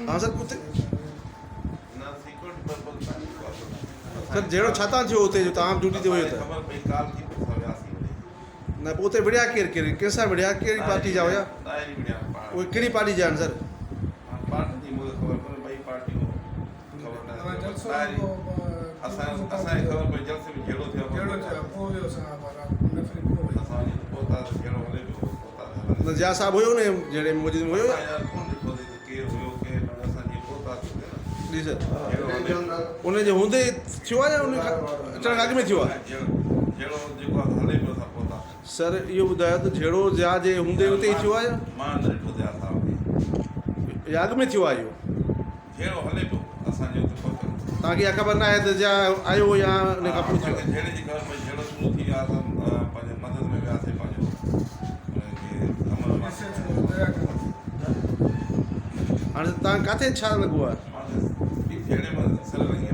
हाँ सर उते ना सिक्योरिटी पर्पस सर जहिड़ो छा था थियो हुते जो तव्हां ड्यूटी ते हुयो त खबर पई काल थी पोइ असां वियासीं वरी। न पोइ उते विड़िया केरु केरु कंहिंसां विड़िया कहिड़ी पार्टी जा हुया ॾाढी बढ़िया उहे कहिड़ी पार्टी जा आहिनि सर पार्टी जी मूंखे ख़बर कोन्हे ॿई पार्टियूं ख़बर न असांखे ख़बर पई जलसे में जहिड़ो थियो असां वञी पहुता त जहिड़ो हले पियो पहुता न जा साहिबु हुयो न जहिड़े मौजूद हुयो कोन ॾिठो अथई त केरु हुयो केरु न असां जीअं पहुतासीं न जी सर जहिड़ो हले उनजे हूंदे थियो आहे या उन खां अचण खां अॻु में थियो आहे जहिड़ो जेको आहे हले पियो असां पहुता सर इहो ॿुधायो त जहिड़ो जा जे हूंदे उते ई थियो आहे मां न ॾिठो ते असांखे या अॻु में थियो आहे इहो जहिड़ो हले पियो असांजे हुते पहुतो तव्हांखे इहा ख़बर न आहे त जा आयो या उन खां पोइ थियो जहिड़े जी ख़बर पई जहिड़ो शुरू थी वियो आहे त पंहिंजे मदद में वियासीं पंहिंजो हुनखे अमल हाणे तव्हां किथे छा लॻो आहे जहिड़े महिल सर लॻी